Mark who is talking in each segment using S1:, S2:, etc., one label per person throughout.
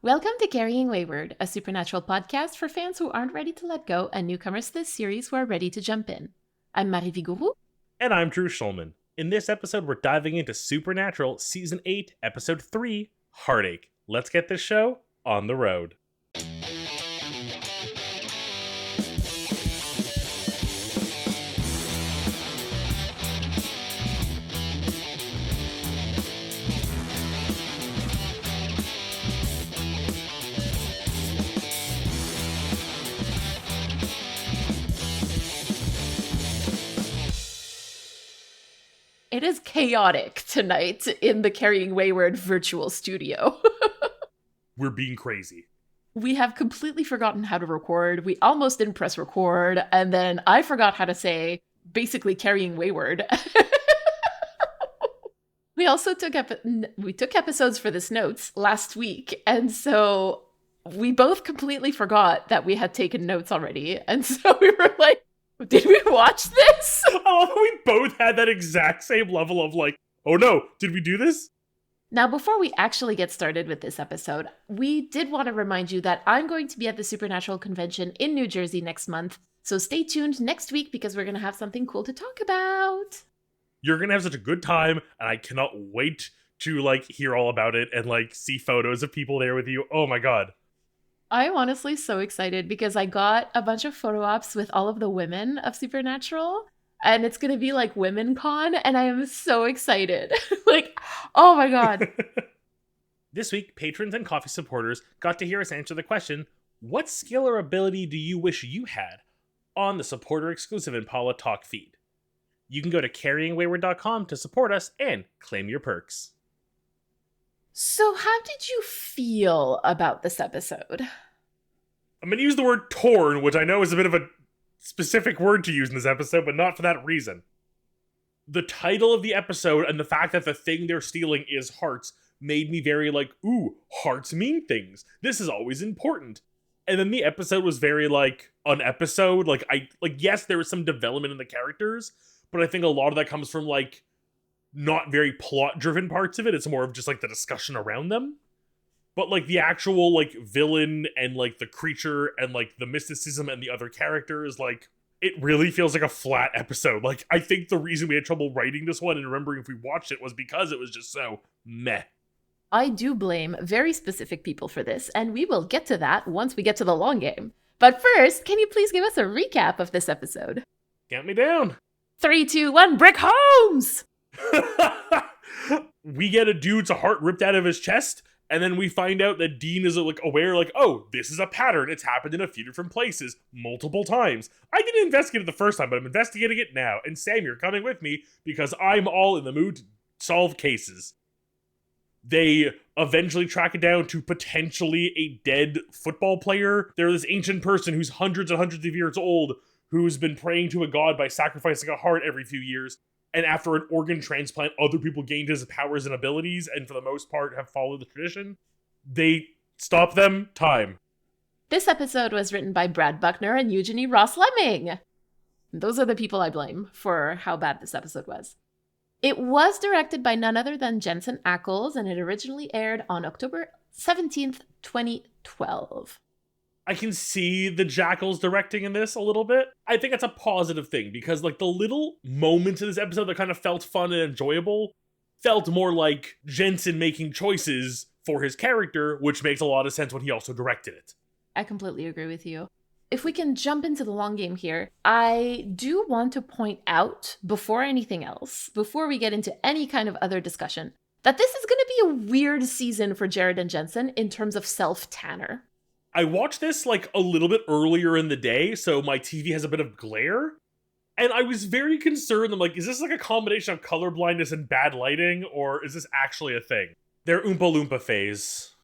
S1: Welcome to Carrying Wayward, a supernatural podcast for fans who aren't ready to let go and newcomers to this series who are ready to jump in. I'm Marie Vigourou.
S2: And I'm Drew Schulman. In this episode, we're diving into Supernatural Season 8, Episode 3, Heartache. Let's get this show on the road.
S1: It is chaotic tonight in the Carrying Wayward virtual studio.
S2: We're being crazy.
S1: We have completely forgotten how to record. We almost didn't press record, and then I forgot how to say, basically, Carrying Wayward. We also took episodes for this notes last week, and so we both completely forgot that we had taken notes already, and so we were like, did we watch this?
S2: Oh, we both had that exact same level of like, oh no, did we do this?
S1: Now, before we actually get started with this episode, we did want to remind you that I'm going to be at the Supernatural Convention in New Jersey next month, so stay tuned next week because we're going to have something cool to talk about.
S2: You're going to have such a good time, and I cannot wait to like hear all about it and like see photos of people there with you. Oh my god.
S1: I'm honestly so excited because I got a bunch of photo ops with all of the women of Supernatural, and it's going to be like Women Con, and I am so excited. Like, oh my god.
S2: This week, patrons and coffee supporters got to hear us answer the question, what skill or ability do you wish you had? On the supporter exclusive Impala Talk feed. You can go to carryingwayward.com to support us and claim your perks.
S1: So how did you feel about this episode?
S2: I'm going to use the word torn, which I know is a bit of a specific word to use in this episode, but not for that reason. The title of the episode and the fact that the thing they're stealing is hearts made me very like, ooh, hearts mean things. This is always important. And then the episode was very like an episode. Yes, there was some development in the characters, but I think a lot of that comes from like not very plot-driven parts of it. It's more of just like the discussion around them. But like the actual like villain and like the creature and like the mysticism and the other characters, like it really feels like a flat episode. Like I think the reason we had trouble writing this one and remembering if we watched it was because it was just so meh.
S1: I do blame very specific people for this, and we will get to that once we get to the long game. But first, can you please give us a recap of this episode?
S2: Count me down.
S1: 3, 2, 1, Brick Holmes!
S2: We get a dude's heart ripped out of his chest, and then we find out that Dean is like aware, like, oh, this is a pattern. It's happened in a few different places multiple times. I didn't investigate it the first time, but I'm investigating it now. And Sam, you're coming with me because I'm all in the mood to solve cases. They eventually track it down to potentially a dead football player. There's this ancient person who's hundreds and hundreds of years old who's been praying to a god by sacrificing a heart every few years. And after an organ transplant, other people gained his powers and abilities, and for the most part have followed the tradition. They stop them. Time.
S1: This episode was written by Brad Buckner and Eugenie Ross Lemming. Those are the people I blame for how bad this episode was. It was directed by none other than Jensen Ackles, and it originally aired on October 17th, 2012.
S2: I can see the Jackals directing in this a little bit. I think that's a positive thing because like the little moments in this episode that kind of felt fun and enjoyable felt more like Jensen making choices for his character, which makes a lot of sense when he also directed it.
S1: I completely agree with you. If we can jump into the long game here, I do want to point out before anything else, before we get into any kind of other discussion, that this is going to be a weird season for Jared and Jensen in terms of self-tanner.
S2: I watched this like a little bit earlier in the day, so my TV has a bit of glare. And I was very concerned. I'm like, is this like a combination of color blindness and bad lighting, or is this actually a thing? Their Oompa Loompa phase.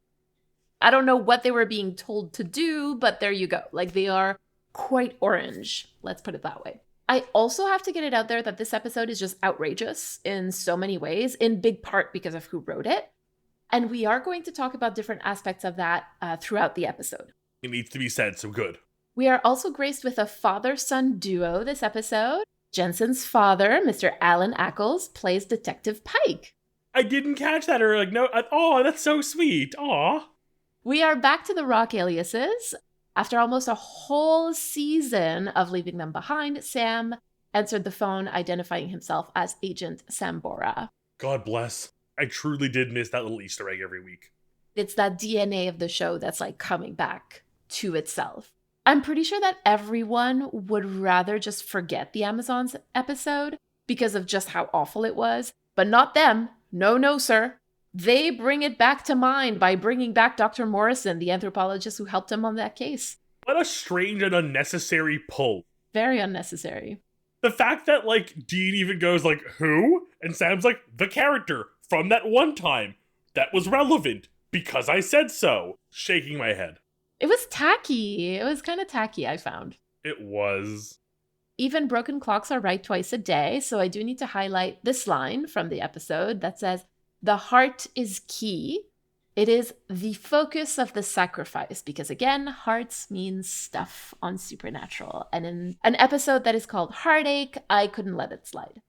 S1: I don't know what they were being told to do, but there you go. Like, they are quite orange. Let's put it that way. I also have to get it out there that this episode is just outrageous in so many ways, in big part because of who wrote it. And we are going to talk about different aspects of that throughout the episode.
S2: It needs to be said, so good.
S1: We are also graced with a father-son duo this episode. Jensen's father, Mr. Alan Ackles, plays Detective Pike.
S2: I didn't catch that, or like, no, oh, that's so sweet. Aw.
S1: We are back to the Rock aliases. After almost a whole season of leaving them behind, Sam answered the phone identifying himself as Agent Sambora.
S2: God bless. I truly did miss that little Easter egg every week.
S1: It's that DNA of the show that's like coming back to itself. I'm pretty sure that everyone would rather just forget the Amazons episode because of just how awful it was, but not them. No, no, sir. They bring it back to mind by bringing back Dr. Morrison, the anthropologist who helped him on that case.
S2: What a strange and unnecessary pull.
S1: Very unnecessary.
S2: The fact that, like, Dean even goes, like, who? And Sam's like, the character from that one time that was relevant because I said so. Shaking my head.
S1: It was tacky. It was kind of tacky, I found.
S2: It was.
S1: Even broken clocks are right twice a day, so I do need to highlight this line from the episode that says, "The heart is key. It is the focus of the sacrifice," because again, hearts means stuff on Supernatural. And in an episode that is called Heartache, I couldn't let it slide.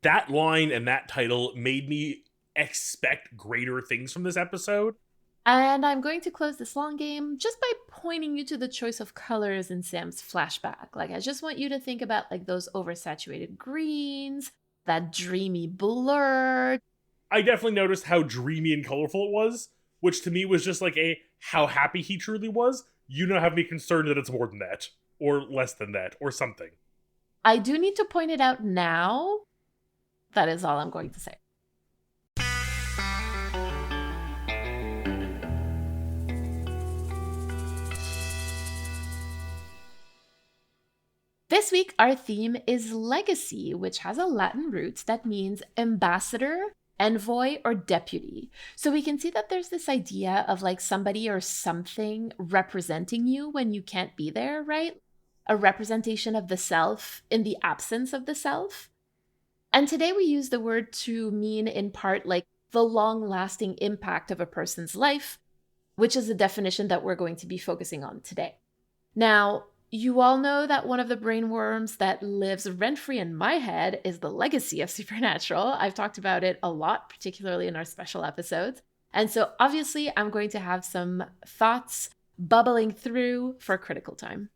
S2: That line and that title made me expect greater things from this episode.
S1: And I'm going to close this long game just by pointing you to the choice of colors in Sam's flashback. Like, I just want you to think about like those oversaturated greens, that dreamy blur.
S2: I definitely noticed how dreamy and colorful it was, which to me was just like a how happy he truly was. You now have me concerned that it's more than that, or less than that, or something.
S1: I do need to point it out now. That is all I'm going to say. This week, our theme is legacy, which has a Latin root that means ambassador, envoy, or deputy. So we can see that there's this idea of like somebody or something representing you when you can't be there, right? A representation of the self in the absence of the self. And today we use the word to mean in part like the long-lasting impact of a person's life, which is the definition that we're going to be focusing on today. Now, you all know that one of the brainworms that lives rent-free in my head is the legacy of Supernatural. I've talked about it a lot, particularly in our special episodes. And so obviously I'm going to have some thoughts bubbling through for critical time.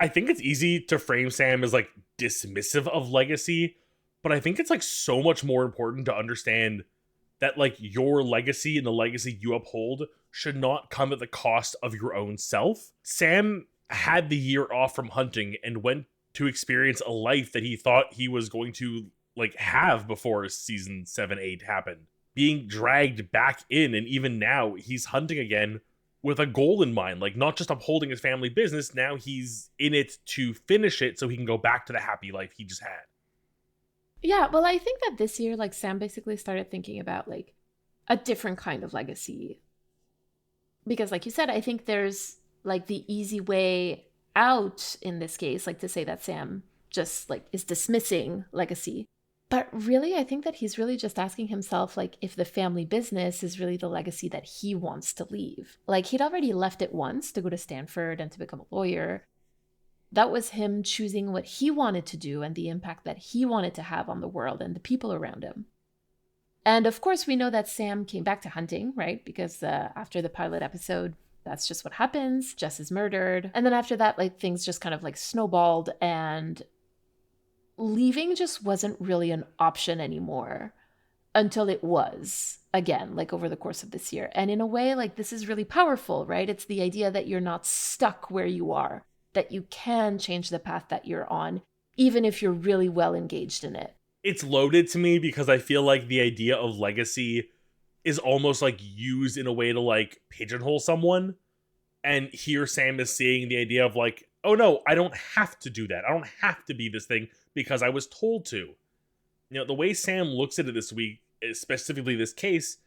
S2: I think it's easy to frame Sam as like dismissive of legacy, but I think it's like so much more important to understand that like your legacy and the legacy you uphold should not come at the cost of your own self. Sam had the year off from hunting and went to experience a life that he thought he was going to like have before season 7-8 happened, being dragged back in, and even now he's hunting again with a goal in mind, like not just upholding his family business. Now he's in it to finish it so he can go back to the happy life he just had.
S1: Yeah, well, I think that this year, like Sam basically started thinking about like a different kind of legacy. Because like you said, I think there's like the easy way out in this case, like to say that Sam just like is dismissing legacy. But really, I think that he's really just asking himself like if the family business is really the legacy that he wants to leave. Like he'd already left it once to go to Stanford and to become a lawyer. That was him choosing what he wanted to do and the impact that he wanted to have on the world and the people around him. And of course, we know that Sam came back to hunting, right? Because after the pilot episode, that's just what happens. Jess is murdered. And then after that, like things just kind of like snowballed, and leaving just wasn't really an option anymore until it was again, like over the course of this year. And in a way, like this is really powerful, right? It's the idea that you're not stuck where you are, that you can change the path that you're on, even if you're really well engaged in it.
S2: It's loaded to me because I feel like the idea of legacy is almost like used in a way to like pigeonhole someone. And here Sam is seeing the idea of like, oh no, I don't have to do that. I don't have to be this thing because I was told to. You know, the way Sam looks at it this week, specifically this case,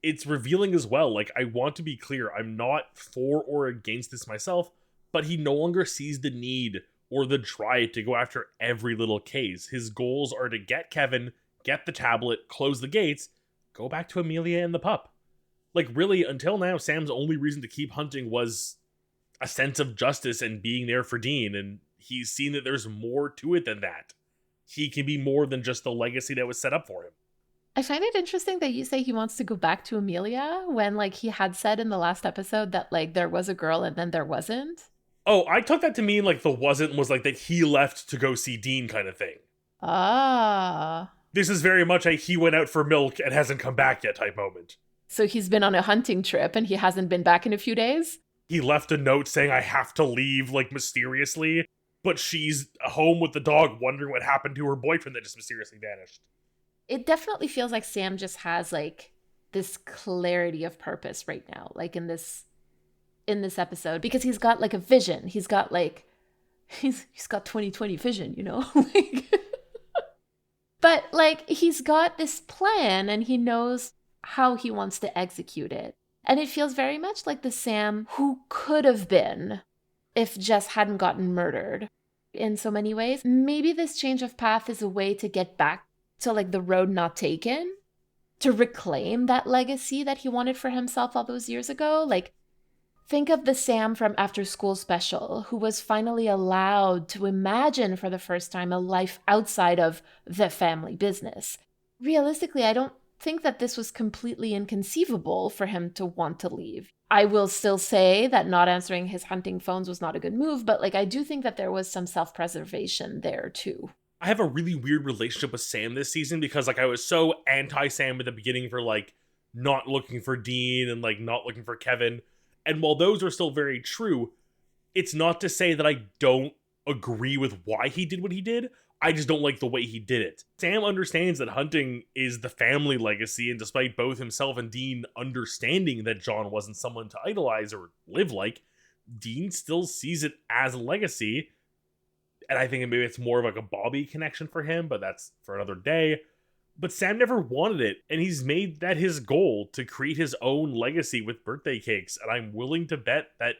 S2: it's revealing as well. Like, I want to be clear, I'm not for or against this myself, but he no longer sees the need or the drive to go after every little case. His goals are to get Kevin, get the tablet, close the gates, go back to Amelia and the pup. Like, really, until now, Sam's only reason to keep hunting was a sense of justice and being there for Dean, and he's seen that there's more to it than that. He can be more than just the legacy that was set up for him.
S1: I find it interesting that you say he wants to go back to Amelia when like he had said in the last episode that like there was a girl and then there wasn't.
S2: Oh, I took that to mean like the wasn't was like that he left to go see Dean kind of thing.
S1: Ah.
S2: This is very much a he went out for milk and hasn't come back yet type moment.
S1: So he's been on a hunting trip and he hasn't been back in a few days?
S2: He left a note saying I have to leave like mysteriously, but she's home with the dog wondering what happened to her boyfriend that just mysteriously vanished.
S1: It definitely feels like Sam just has like this clarity of purpose right now, like in this episode, because he's got like a vision. He's got like he's got 2020 vision, you know? Like but like he's got this plan and he knows how he wants to execute it. And it feels very much like the Sam who could have been if Jess hadn't gotten murdered in so many ways. Maybe this change of path is a way to get back to like the road not taken, to reclaim that legacy that he wanted for himself all those years ago. Like, think of the Sam from After School Special who was finally allowed to imagine for the first time a life outside of the family business. Realistically, I don't think that this was completely inconceivable for him to want to leave. I will still say that not answering his hunting phones was not a good move, but like I do think that there was some self-preservation there too.
S2: I have a really weird relationship with Sam this season because like I was so anti-Sam at the beginning for like not looking for Dean and like not looking for Kevin. And while those are still very true, it's not to say that I don't agree with why he did what he did. I just don't like the way he did it. Sam understands that hunting is the family legacy, and despite both himself and Dean understanding that John wasn't someone to idolize or live like, Dean still sees it as a legacy. And I think maybe it's more of like a Bobby connection for him, but that's for another day. But Sam never wanted it, and he's made that his goal to create his own legacy with birthday cakes. And I'm willing to bet that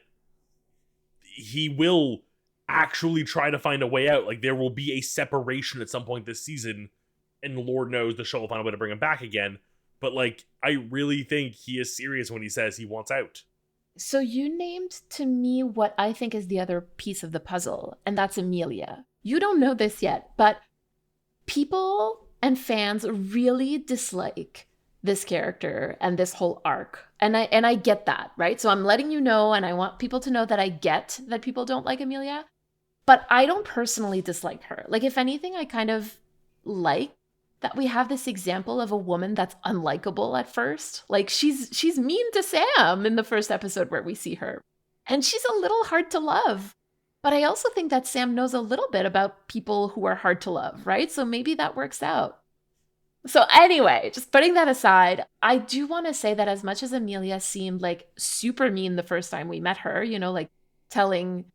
S2: he will actually try to find a way out. Like, there will be a separation at some point this season, and Lord knows the show will find a way to bring him back again. But, like, I really think he is serious when he says he wants out.
S1: So you named to me what I think is the other piece of the puzzle, and that's Amelia. You don't know this yet, but people and fans really dislike this character and this whole arc. And I get that, right? So I'm letting you know, and I want people to know that I get that people don't like Amelia, but I don't personally dislike her. Like, if anything, I kind of like that we have this example of a woman that's unlikable at first. Like, she's mean to Sam in the first episode where we see her. And she's a little hard to love. But I also think that Sam knows a little bit about people who are hard to love, right? So maybe that works out. So anyway, just putting that aside, I do want to say that as much as Amelia seemed like super mean the first time we met her, you know, like telling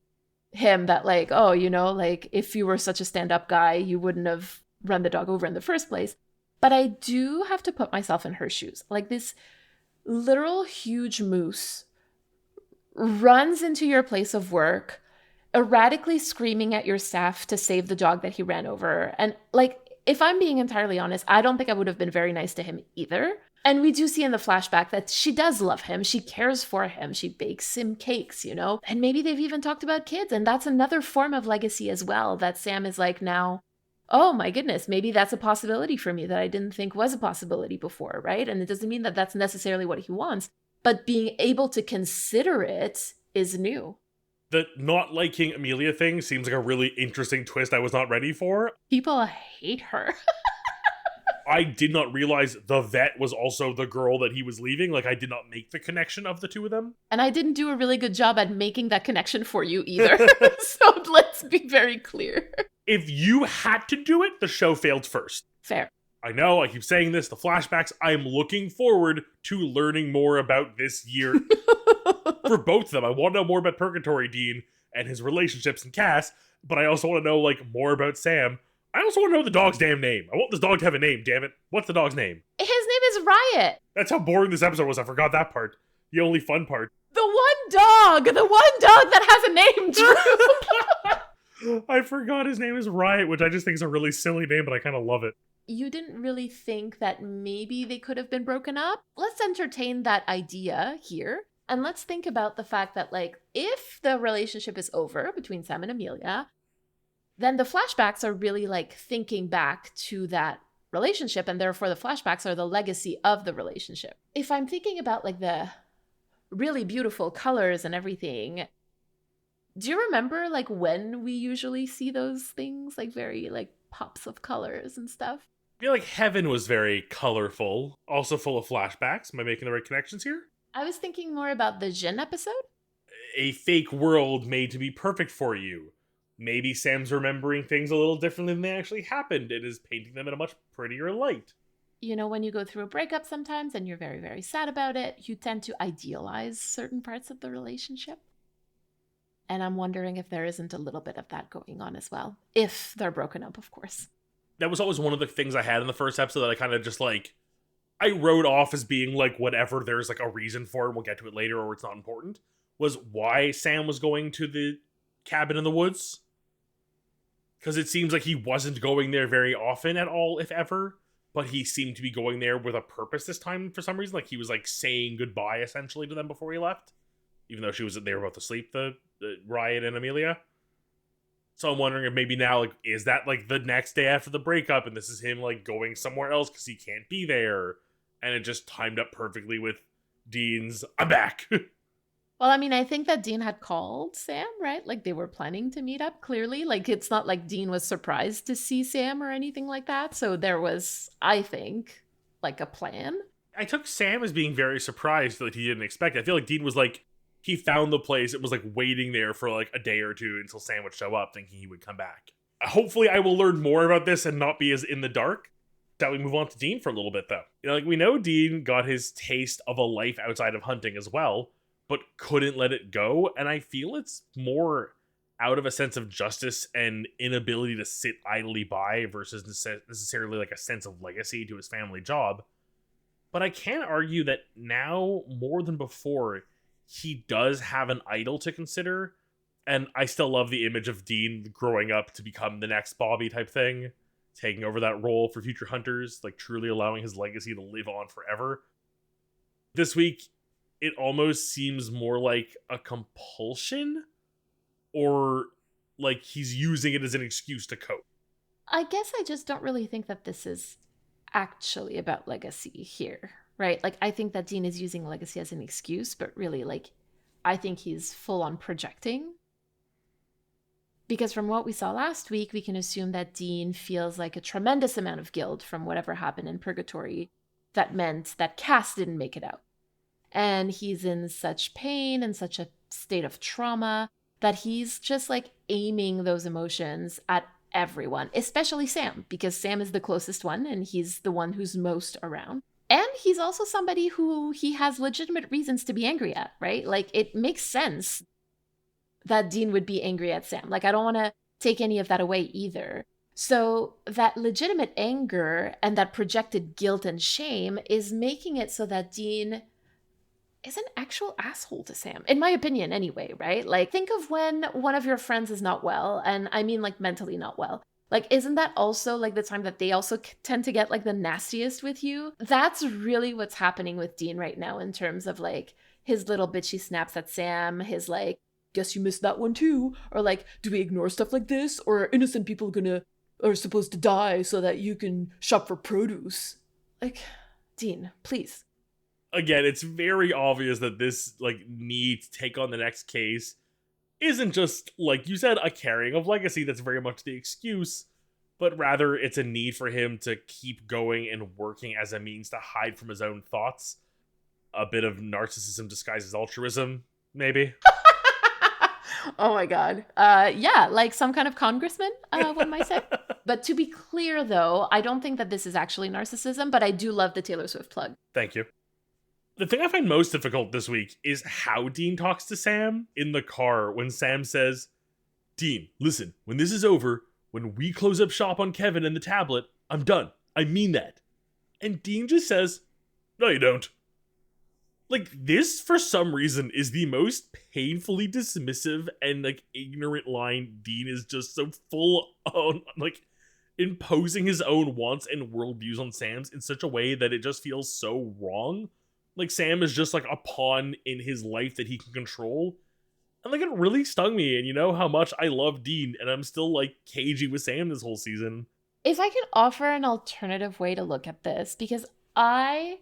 S1: him that like, oh, you know, like if you were such a stand-up guy, you wouldn't have run the dog over in the first place. But I do have to put myself in her shoes. Like, this literal huge moose runs into your place of work, erratically screaming at your staff to save the dog that he ran over. And like, if I'm being entirely honest, I don't think I would have been very nice to him either. And we do see in the flashback that she does love him. She cares for him. She bakes him cakes, you know? And maybe they've even talked about kids. And that's another form of legacy as well, that Sam is like now, oh my goodness, maybe that's a possibility for me that I didn't think was a possibility before, right? And it doesn't mean that that's necessarily what he wants, but being able to consider it is new.
S2: The not liking Amelia thing seems like a really interesting twist I was not ready for.
S1: People hate her.
S2: I did not realize the vet was also the girl that he was leaving. Like, I did not make the connection of the two of them.
S1: And I didn't do a really good job at making that connection for you either. So let's be very clear.
S2: If you had to do it, the show failed first.
S1: Fair.
S2: I know, I keep saying this, the flashbacks, I am looking forward to learning more about this year. For both of them, I want to know more about Purgatory Dean and his relationships and Cass, but I also want to know, like, more about Sam. I also want to know the dog's damn name. I want this dog to have a name, damn it. What's the dog's name?
S1: His name is Riot.
S2: That's how boring this episode was. I forgot that part. The only fun part.
S1: The one dog that has a name, Drew.
S2: I forgot his name is Riot, which I just think is a really silly name, but I kind of love it.
S1: You didn't really think that maybe they could have been broken up? Let's entertain that idea here. And let's think about the fact that, like, if the relationship is over between Sam and Amelia, then the flashbacks are really, like, thinking back to that relationship, and therefore the flashbacks are the legacy of the relationship. If I'm thinking about like the really beautiful colors and everything, do you remember like when we usually see those things, like very like pops of colors and stuff?
S2: I feel like Heaven was very colorful, also full of flashbacks. Am I making the right connections here?
S1: I was thinking more about the Jin episode.
S2: A fake world made to be perfect for you. Maybe Sam's remembering things a little differently than they actually happened and is painting them in a much prettier light.
S1: You know, when you go through a breakup sometimes and you're very, very sad about it, you tend to idealize certain parts of the relationship. And I'm wondering if there isn't a little bit of that going on as well. If they're broken up, of course.
S2: That was always one of the things I had in the first episode that I kind of just like, I wrote off as being like whatever there's like a reason for, and we'll get to it later, or it's not important, was why Sam was going to the cabin in the woods. Because it seems like he wasn't going there very often at all, if ever. But he seemed to be going there with a purpose this time for some reason. Like he was like saying goodbye essentially to them before he left. Even though they were about to sleep, the Riot and Amelia. So I'm wondering if maybe now, like, is that like the next day after the breakup and this is him like going somewhere else because he can't be there. And it just timed up perfectly with Dean's, I'm back.
S1: Well, I mean, I think that Dean had called Sam, right? Like they were planning to meet up, clearly. Like it's not like Dean was surprised to see Sam or anything like that. So there was, I think, like a plan.
S2: I took Sam as being very surprised that he didn't expect it. I feel like Dean was like, he found the place and was like waiting there for like a day or two until Sam would show up thinking he would come back. Hopefully I will learn more about this and not be as in the dark. Shall we move on to Dean for a little bit though? You know, like we know Dean got his taste of a life outside of hunting as well, but couldn't let it go. And I feel it's more out of a sense of justice and inability to sit idly by versus necessarily like a sense of legacy to his family job. But I can argue that now more than before, he does have an idol to consider. And I still love the image of Dean growing up to become the next Bobby type thing, taking over that role for future hunters, like truly allowing his legacy to live on forever. This week, it almost seems more like a compulsion, or like he's using it as an excuse to cope.
S1: I guess I just don't really think that this is actually about legacy here, right? Like I think that Dean is using legacy as an excuse, but really like I think he's full on projecting. Because from what we saw last week, we can assume that Dean feels like a tremendous amount of guilt from whatever happened in Purgatory that meant that Cass didn't make it out. And he's in such pain and such a state of trauma that he's just like aiming those emotions at everyone, especially Sam, because Sam is the closest one and he's the one who's most around. And he's also somebody who he has legitimate reasons to be angry at, right? Like it makes sense that Dean would be angry at Sam. Like I don't want to take any of that away either. So that legitimate anger and that projected guilt and shame is making it so that Dean is an actual asshole to Sam, in my opinion anyway, right? Like think of when one of your friends is not well, and I mean like mentally not well. Like isn't that also like the time that they also tend to get like the nastiest with you? That's really what's happening with Dean right now in terms of like his little bitchy snaps at Sam, his like, guess you missed that one too, or like, do we ignore stuff like this, or are innocent people are supposed to die so that you can shop for produce? Like, Dean, please.
S2: Again, it's very obvious that this like need to take on the next case isn't just, like you said, a carrying of legacy that's very much the excuse, but rather it's a need for him to keep going and working as a means to hide from his own thoughts. A bit of narcissism disguised as altruism, maybe.
S1: Oh my god. Yeah, like some kind of congressman, one might say. But to be clear, though, I don't think that this is actually narcissism, but I do love the Taylor Swift plug.
S2: Thank you. The thing I find most difficult this week is how Dean talks to Sam in the car when Sam says, Dean, listen, when this is over, when we close up shop on Kevin and the tablet, I'm done. I mean that. And Dean just says, no, you don't. Like, this, for some reason, is the most painfully dismissive and, like, ignorant line. Dean is just so full on, like, imposing his own wants and worldviews on Sam's in such a way that it just feels so wrong. Like, Sam is just, like, a pawn in his life that he can control. And, like, it really stung me. And you know how much I love Dean, and I'm still, like, cagey with Sam this whole season.
S1: If I can offer an alternative way to look at this, because I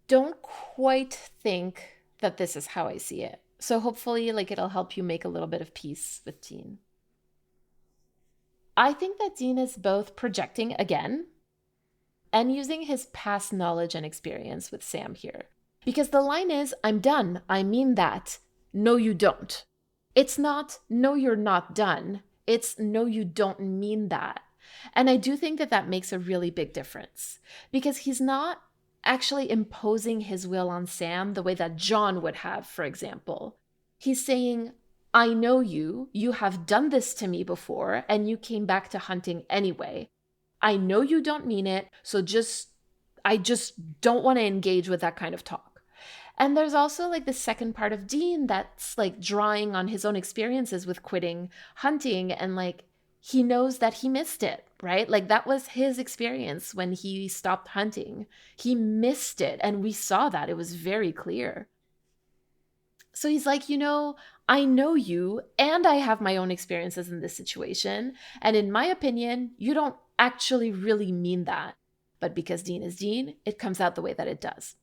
S1: don't quite think that this is how I see it. So hopefully, like, it'll help you make a little bit of peace with Dean. I think that Dean is both projecting again and using his past knowledge and experience with Sam here. Because the line is, I'm done. I mean that. No, you don't. It's not, no, you're not done. It's, no, you don't mean that. And I do think that that makes a really big difference because he's not actually imposing his will on Sam the way that John would have, for example. He's saying, I know you. You have done this to me before, and you came back to hunting anyway. I know you don't mean it, so I just don't want to engage with that kind of talk. And there's also like the second part of Dean that's like drawing on his own experiences with quitting hunting, and like he knows that he missed it, right? Like that was his experience when he stopped hunting. He missed it, and we saw that. It was very clear. So he's like, I know you, and I have my own experiences in this situation. And in my opinion, you don't actually really mean that. But because Dean is Dean, it comes out the way that it does.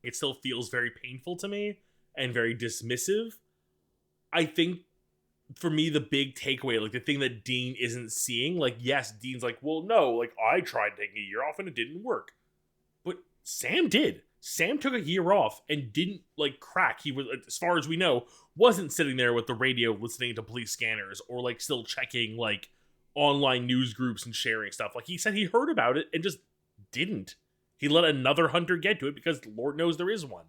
S2: It still feels very painful to me and very dismissive. I think for me, the big takeaway, like the thing that Dean isn't seeing, like, yes, Dean's like, well, no, like I tried taking a year off and it didn't work. But Sam did. Sam took a year off and didn't like crack. He was, as far as we know, wasn't sitting there with the radio listening to police scanners or like still checking like online news groups and sharing stuff. Like he said he heard about it and just didn't. He let another hunter get to it because Lord knows there is one.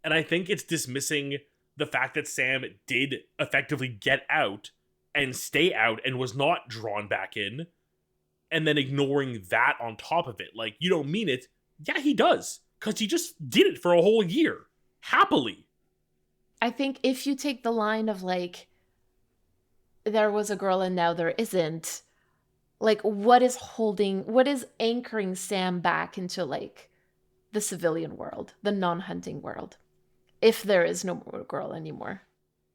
S2: And I think it's dismissing the fact that Sam did effectively get out and stay out and was not drawn back in, and then ignoring that on top of it. Like, you don't mean it. Yeah, he does. Because he just did it for a whole year. Happily.
S1: I think if you take the line of like, there was a girl and now there isn't, like what is anchoring Sam back into like the civilian world, the non-hunting world, if there is no more girl anymore?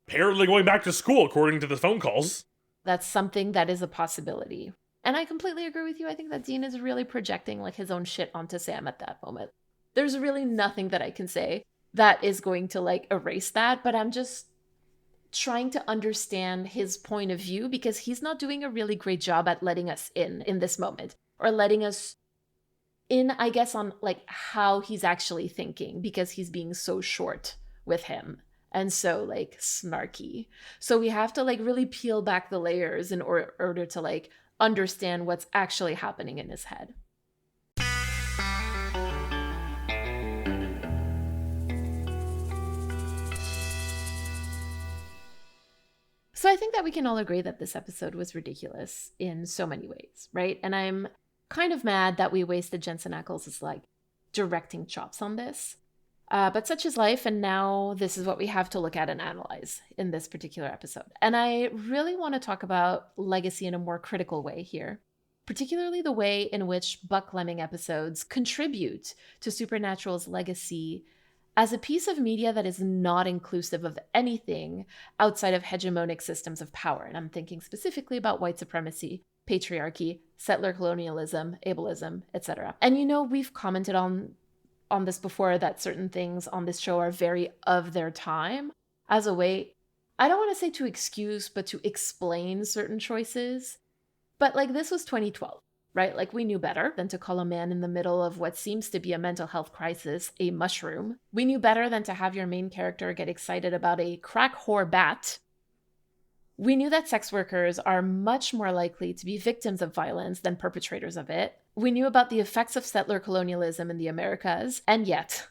S2: Apparently going back to school, according to the phone calls.
S1: That's something that is a possibility. And I completely agree with you. I think that Dean is really projecting like his own shit onto Sam at that moment. There's really nothing that I can say that is going to like erase that, but I'm just trying to understand his point of view because he's not doing a really great job at letting us in this moment, or letting us in, I guess, on like how he's actually thinking, because he's being so short with him and so like snarky. So we have to like really peel back the layers in order to like understand what's actually happening in his head. So I think that we can all agree that this episode was ridiculous in so many ways, right? And I'm kind of mad that we wasted Jensen Ackles' like directing chops on this. But such is life, and now this is what we have to look at and analyze in this particular episode. And I really want to talk about legacy in a more critical way here, particularly the way in which Buck Lemming episodes contribute to Supernatural's legacy as a piece of media that is not inclusive of anything outside of hegemonic systems of power. And I'm thinking specifically about white supremacy, patriarchy, settler colonialism, ableism, etc. And we've commented on this before, that certain things on this show are very of their time as a way, I don't want to say to excuse, but to explain certain choices. But like, this was 2012. Right? Like, we knew better than to call a man in the middle of what seems to be a mental health crisis a mushroom. We knew better than to have your main character get excited about a crack whore bat. We knew that sex workers are much more likely to be victims of violence than perpetrators of it. We knew about the effects of settler colonialism in the Americas, and yet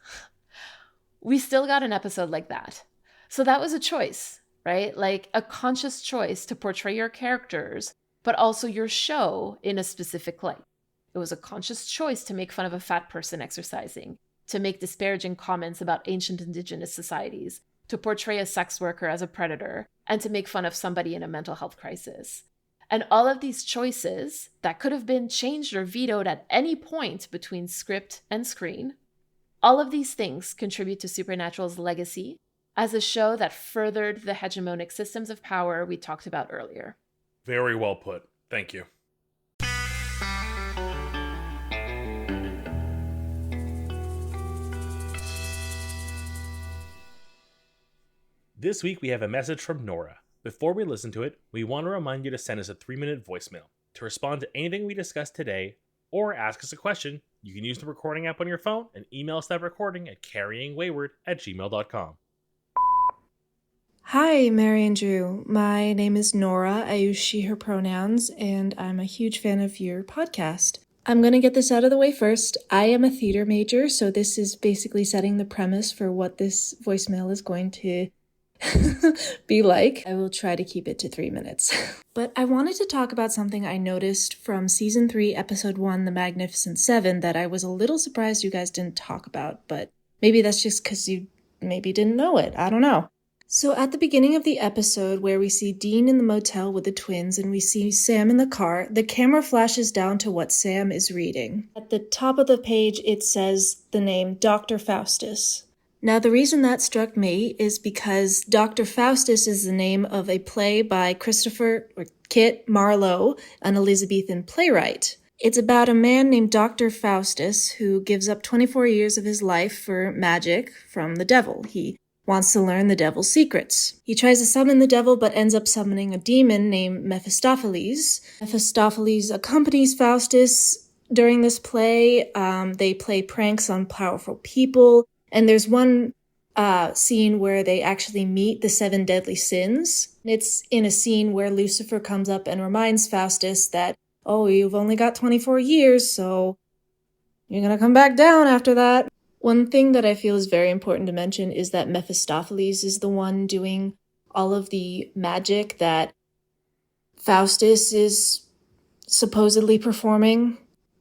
S1: we still got an episode like that. So that was a choice, right? Like a conscious choice to portray your characters but also your show in a specific light. It was a conscious choice to make fun of a fat person exercising, to make disparaging comments about ancient indigenous societies, to portray a sex worker as a predator, and to make fun of somebody in a mental health crisis. And all of these choices that could have been changed or vetoed at any point between script and screen, all of these things contribute to Supernatural's legacy as a show that furthered the hegemonic systems of power we talked about earlier.
S2: Very well put. Thank you. This week we have a message from Nora. Before we listen to it, we want to remind you to send us a 3-minute voicemail. To respond to anything we discussed today, or ask us a question, you can use the recording app on your phone and email us that recording at carryingwayward@gmail.com.
S3: Hi, Mary and Drew. My name is Nora. I use she, her pronouns, and I'm a huge fan of your podcast. I'm going to get this out of the way first. I am a theater major, so this is basically setting the premise for what this voicemail is going to be like. I will try to keep it to 3 minutes. But I wanted to talk about something I noticed from Season 3, Episode 1, The Magnificent Seven, that I was a little surprised you guys didn't talk about, but maybe that's just because you maybe didn't know it. I don't know. So at the beginning of the episode where we see Dean in the motel with the twins and we see Sam in the car, the camera flashes down to what Sam is reading. At the top of the page, it says the name Dr. Faustus. Now, the reason that struck me is because Dr. Faustus is the name of a play by Kit Marlowe, an Elizabethan playwright. It's about a man named Dr. Faustus who gives up 24 years of his life for magic from the devil. He wants to learn the devil's secrets. He tries to summon the devil but ends up summoning a demon named Mephistopheles. Mephistopheles accompanies Faustus during this play. They play pranks on powerful people. And there's one scene where they actually meet the 7 deadly sins. It's in a scene where Lucifer comes up and reminds Faustus that, oh, you've only got 24 years, so you're gonna come back down after that. One thing that I feel is very important to mention is that Mephistopheles is the one doing all of the magic that Faustus is supposedly performing.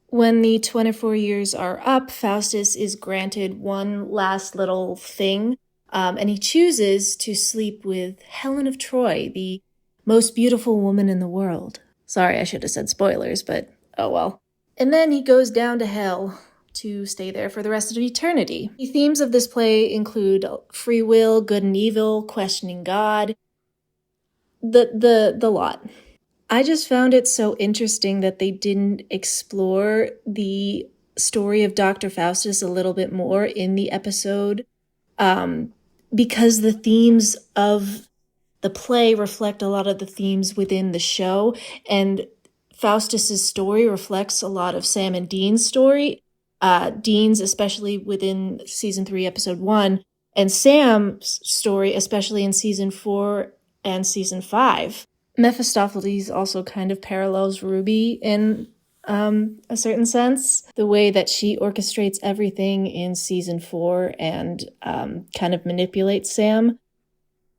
S3: When the 24 years are up, Faustus is granted one last little thing, and he chooses to sleep with Helen of Troy, the most beautiful woman in the world. Sorry, I should have said spoilers, but oh well. And then he goes down to hell to stay there for the rest of eternity. The themes of this play include free will, good and evil, questioning God, the lot. I just found it so interesting that they didn't explore the story of Dr. Faustus a little bit more in the episode, because the themes of the play reflect a lot of the themes within the show, and Faustus's story reflects a lot of Sam and Dean's story. Dean's, especially within Season 3, Episode 1, and Sam's story, especially in Season 4 and Season 5. Mephistopheles also kind of parallels Ruby in a certain sense. The way that she orchestrates everything in Season 4 and kind of manipulates Sam.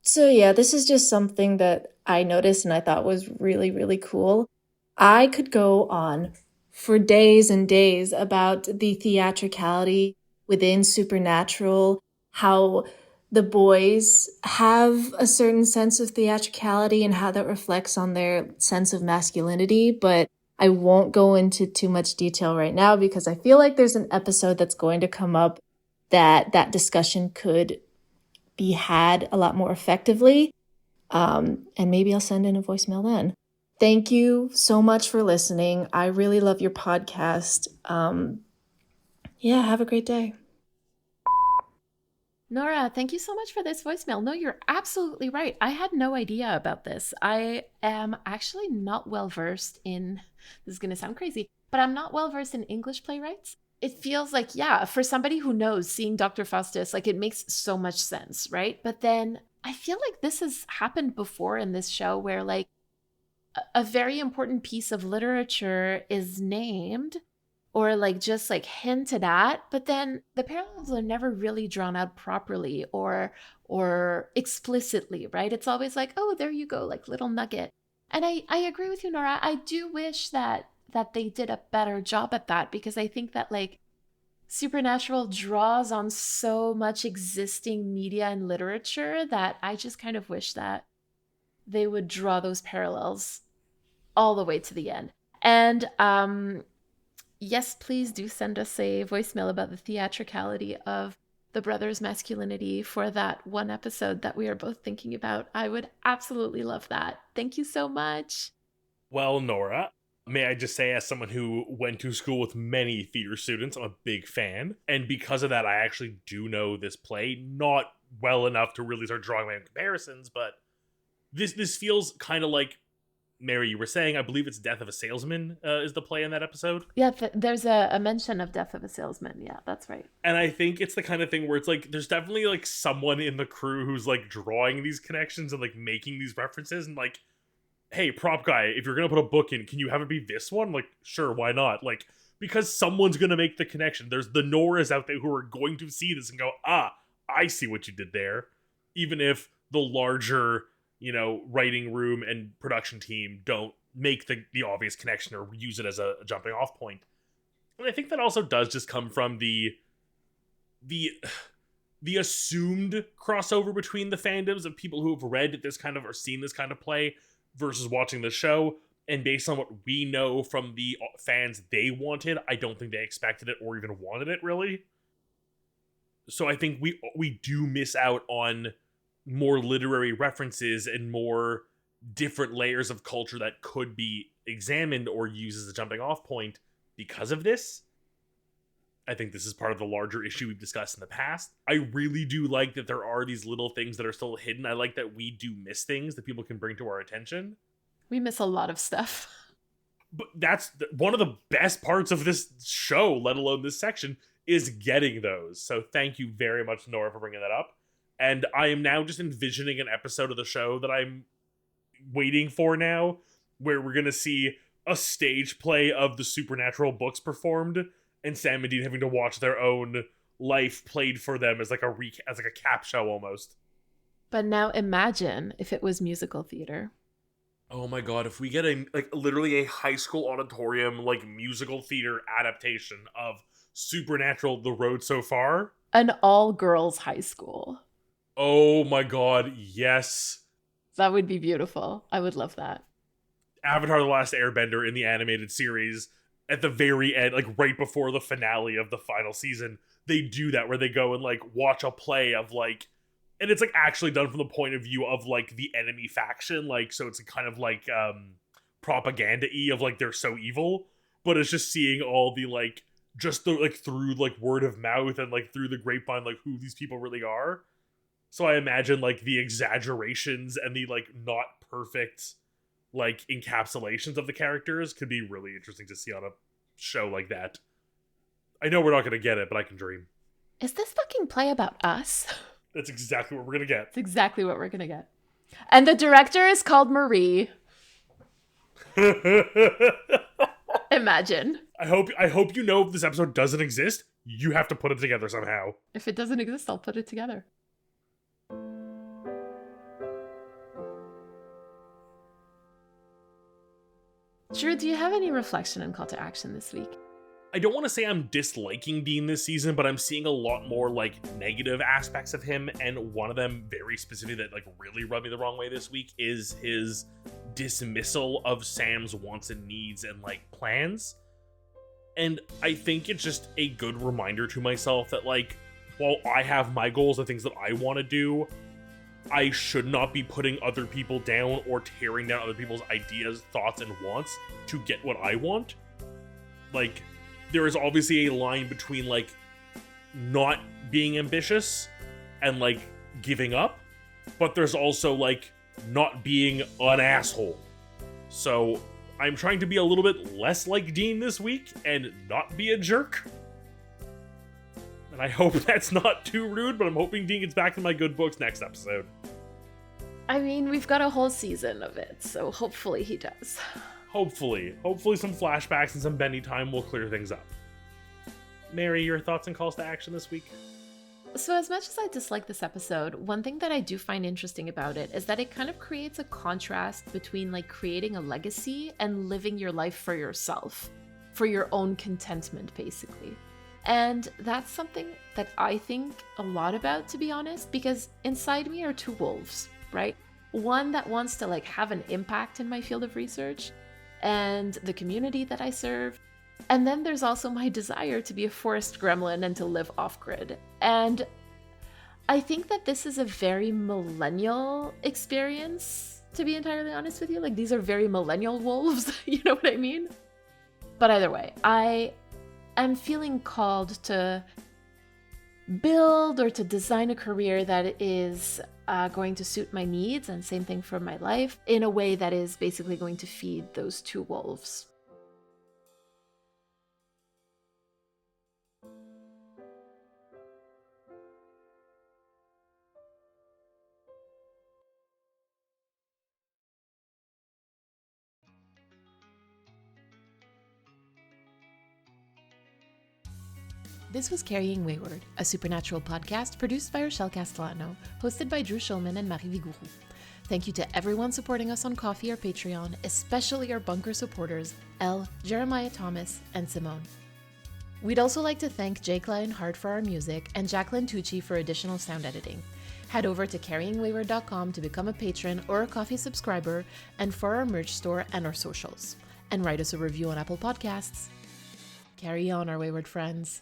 S3: So yeah, this is just something that I noticed and I thought was really, really cool. I could go on for days and days about the theatricality within Supernatural, how the boys have a certain sense of theatricality and how that reflects on their sense of masculinity, but I won't go into too much detail right now because I feel like there's an episode that's going to come up that discussion could be had a lot more effectively, and maybe I'll send in a voicemail then. Thank you so much for listening. I really love your podcast. Yeah, have a great day.
S1: Nora, thank you so much for this voicemail. No, you're absolutely right. I had no idea about this. I am actually not well versed in, this is going to sound crazy, but I'm not well versed in English playwrights. It feels like, yeah, for somebody who knows, seeing Dr. Faustus, like it makes so much sense, right? But then I feel like this has happened before in this show where like a very important piece of literature is named or like just like hinted at, but then the parallels are never really drawn out properly or explicitly, right? It's always like, oh, there you go, like little nugget. And I agree with you, Nora. I do wish that they did a better job at that, because I think that like Supernatural draws on so much existing media and literature that I just kind of wish that they would draw those parallels all the way to the end. And yes, please do send us a voicemail about the theatricality of the brothers' masculinity for that one episode that we are both thinking about. I would absolutely love that. Thank you so much.
S2: Well, Nora, may I just say, as someone who went to school with many theater students, I'm a big fan. And because of that, I actually do know this play. Not well enough to really start drawing my own comparisons, but this feels kind of like, Mary, you were saying, I believe it's Death of a Salesman is the play in that episode.
S1: Yeah, there's a mention of Death of a Salesman. Yeah, that's right.
S2: And I think it's the kind of thing where it's like, there's definitely like someone in the crew who's like drawing these connections and like making these references and like, hey, prop guy, if you're going to put a book in, can you have it be this one? Like, sure, why not? Like, because someone's going to make the connection. There's the Noras out there who are going to see this and go, I see what you did there. Even if the larger, writing room and production team don't make the obvious connection or use it as a jumping off point. And I think that also does just come from the assumed crossover between the fandoms of people who have read this kind of or seen this kind of play versus watching the show. And based on what we know from the fans they wanted, I don't think they expected it or even wanted it, really. So I think we do miss out on more literary references and more different layers of culture that could be examined or used as a jumping off point because of this. I think this is part of the larger issue we've discussed in the past. I really do like that there are these little things that are still hidden. I like that we do miss things that people can bring to our attention.
S1: We miss a lot of stuff.
S2: But that's one of the best parts of this show, let alone this section, is getting those. So thank you very much, Nora, for bringing that up. And I am now just envisioning an episode of the show that I'm waiting for now, where we're going to see a stage play of the Supernatural books performed, and Sam and Dean having to watch their own life played for them as like a cap show almost.
S1: But now imagine if it was musical theater.
S2: Oh my god, if we get literally a high school auditorium musical theater adaptation of Supernatural The Road So Far.
S1: An all-girls high school.
S2: Oh my god, yes.
S1: That would be beautiful. I would love that.
S2: Avatar: The Last Airbender in the animated series, at the very end, right before the finale of the final season, they do that where they go and watch a play of and it's actually done from the point of view of the enemy faction, so it's kind of propaganda-y of they're so evil, but it's just seeing all the just the through word of mouth and through the grapevine who these people really are. So I imagine the exaggerations and the not perfect encapsulations of the characters could be really interesting to see on a show like that. I know we're not going to get it, but I can dream.
S1: Is this fucking play about us?
S2: That's exactly what we're going to get.
S1: It's exactly what we're going to get. And the director is called Marie. Imagine.
S2: I hope you know if this episode doesn't exist, you have to put it together somehow.
S1: If it doesn't exist, I'll put it together. Drew, do you have any reflection and call to action this week?
S2: I don't want to say I'm disliking Dean this season, but I'm seeing a lot more negative aspects of him, and one of them very specifically that really rubbed me the wrong way this week is his dismissal of Sam's wants and needs and plans. And I think it's just a good reminder to myself that while I have my goals, the things that I want to do, I should not be putting other people down or tearing down other people's ideas, thoughts, and wants to get what I want. There is obviously a line between not being ambitious and giving up, but there's also not being an asshole. So I'm trying to be a little bit less like Dean this week and not be a jerk. And I hope that's not too rude, but I'm hoping Dean gets back to my good books next episode.
S1: I mean, we've got a whole season of it, so hopefully he does.
S2: Hopefully some flashbacks and some Benny time will clear things up. Mary, your thoughts and calls to action this week?
S1: So as much as I dislike this episode, one thing that I do find interesting about it is that it kind of creates a contrast between creating a legacy and living your life for yourself, for your own contentment, basically. And that's something that I think a lot about, to be honest, because inside me are two wolves, right? One that wants to have an impact in my field of research and the community that I serve. And then there's also my desire to be a forest gremlin and to live off-grid. And I think that this is a very millennial experience, to be entirely honest with you. These are very millennial wolves, you know what I mean? But either way, I am feeling called to build or to design a career that is going to suit my needs, and same thing for my life, in a way that is basically going to feed those two wolves. This was Carrying Wayward, a supernatural podcast produced by Rochelle Castellano, hosted by Drew Schulman and Marie Vigourou. Thank you to everyone supporting us on Ko-fi or Patreon, especially our bunker supporters, Elle, Jeremiah Thomas, and Simone. We'd also like to thank Jacqueline Hart for our music and Jacqueline Tucci for additional sound editing. Head over to carryingwayward.com to become a patron or a Ko-fi subscriber, and for our merch store and our socials. And write us a review on Apple Podcasts. Carry on, our wayward friends.